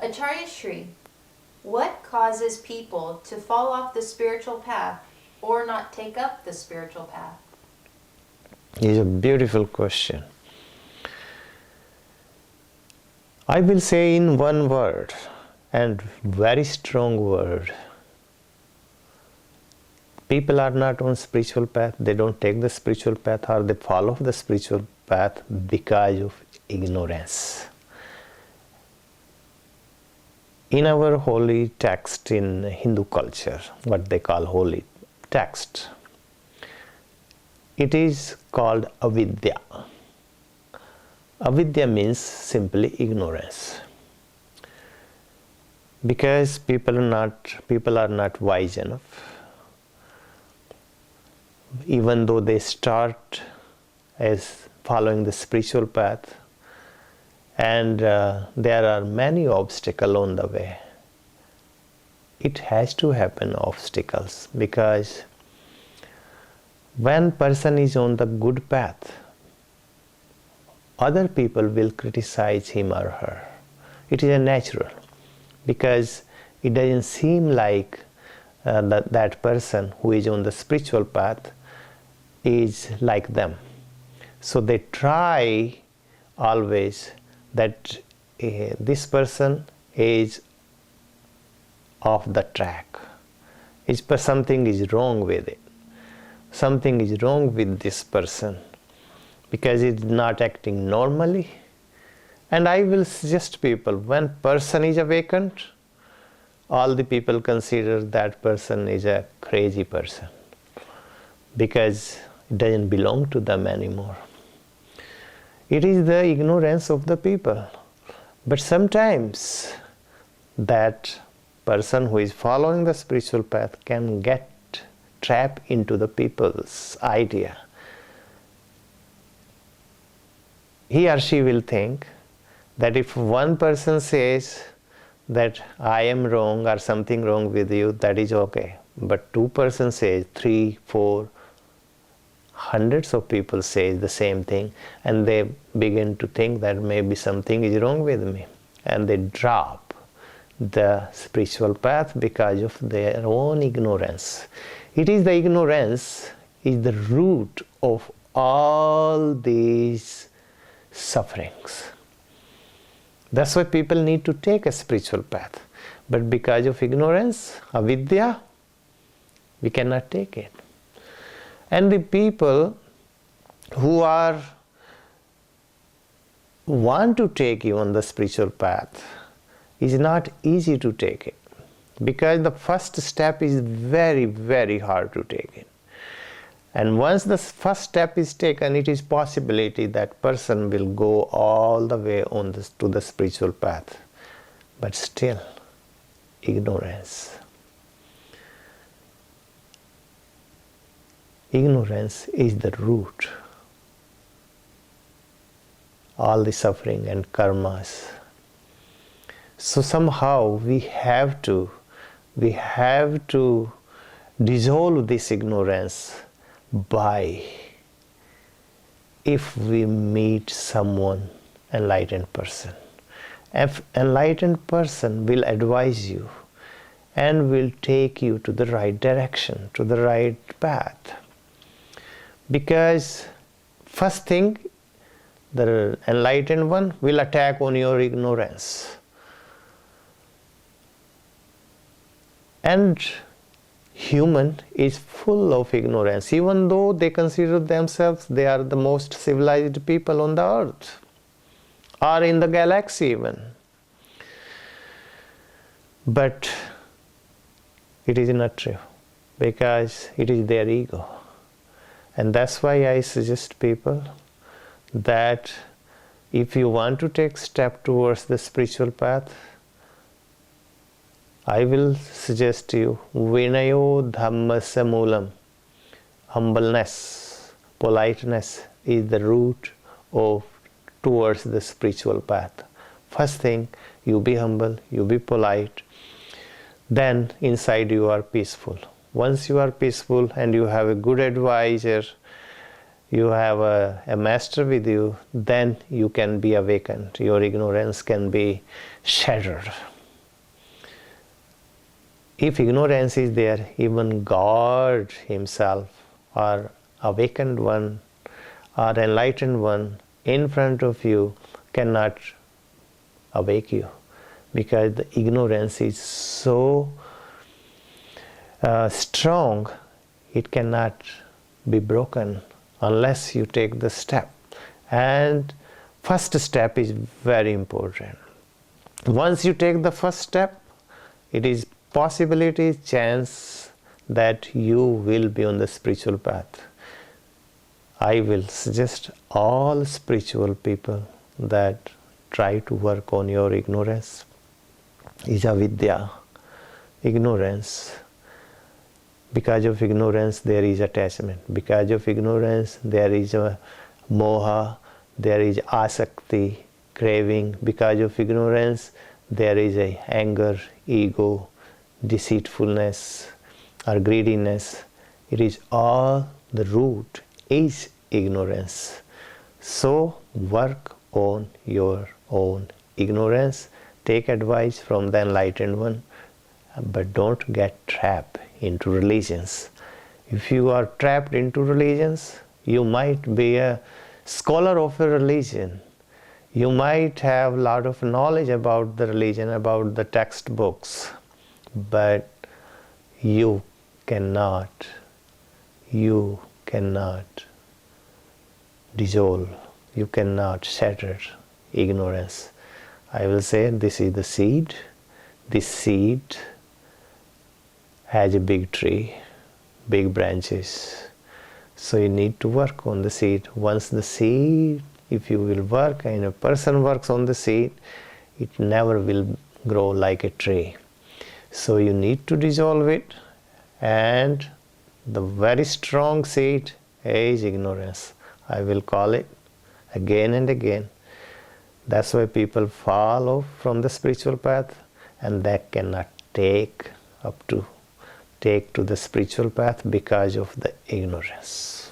Acharya Shri, what causes people to fall off the spiritual path or not take up the spiritual path? It's a beautiful question. I will say in one word, and very strong word. People are not on spiritual path, they don't take the spiritual path, or they follow the spiritual path because of ignorance. In our holy text in Hindu culture, what they call holy text, it is called avidya. Avidya means simply ignorance. Because people are not wise enough. Even though they start as following the spiritual path, and there are many obstacles on the way. It has to happen obstacles, because when person is on the good path, other people will criticize him or her. It is a natural, because it doesn't seem like that person who is on the spiritual path is like them. So they try always that this person is off the track. Something is wrong with it. Something is wrong with this person because it's not acting normally. And I will suggest people, when person is awakened, all the people consider that person is a crazy person because it doesn't belong to them anymore. It is the ignorance of the people. But sometimes that person who is following the spiritual path can get trapped into the people's idea. He or she will think that if one person says that I am wrong or something wrong with you, that is okay. But two persons say, 3, 4, hundreds of people say the same thing, and they begin to think that maybe something is wrong with me, and they drop the spiritual path because of their own ignorance. It is the ignorance is the root of all these sufferings. That's why people need to take a spiritual path. But because of ignorance, avidya, we cannot take it. And the people who want to take you on the spiritual path, is not easy to take it. Because the first step is very, very hard to take it. And once the first step is taken, it is possibility that person will go all the way to the spiritual path. But still, ignorance. Ignorance is the root. All the suffering and karmas. So somehow we have to dissolve this ignorance by, if we meet someone enlightened person. If enlightened person will advise you and will take you to the right direction, to the right path. Because first thing, the enlightened one will attack on your ignorance. And human is full of ignorance, even though they consider themselves they are the most civilized people on the earth, or in the galaxy even. But it is not true, because it is their ego. And that's why I suggest people that if you want to take step towards the spiritual path, I will suggest you Vinayo Dhammasya Moolam. Humbleness, politeness is the root of towards the spiritual path. First thing, you be humble, you be polite, then inside you are peaceful. Once you are peaceful and you have a good advisor, you have a master with you, then you can be awakened. Your ignorance can be shattered. If ignorance is there, even God Himself, or awakened one, or enlightened one in front of you cannot awake you, because the ignorance is so strong, it cannot be broken unless you take the step. And first step is very important. Once you take the first step, it is possibility, chance that you will be on the spiritual path. I will suggest all spiritual people that try to work on your ignorance. Is avidya, ignorance. Because of ignorance there is attachment. Because of ignorance there is a moha, there is asakti, craving. Because of ignorance there is a anger, ego, deceitfulness or greediness. It is all, the root is ignorance. So work on your own ignorance. Take advice from the enlightened one, but don't get trapped into religions. If you are trapped into religions, you might be a scholar of a religion. You might have a lot of knowledge about the religion, about the textbooks, but you cannot dissolve, you cannot shatter ignorance. I will say this is the seed. This seed has a big tree, big branches. So you need to work on the seed. Once the seed, if you will work and a person works on the seed, it never will grow like a tree. So you need to dissolve it, and the very strong seed is ignorance. I will call it again and again. That's why people fall off from the spiritual path, and they cannot take to the spiritual path because of the ignorance.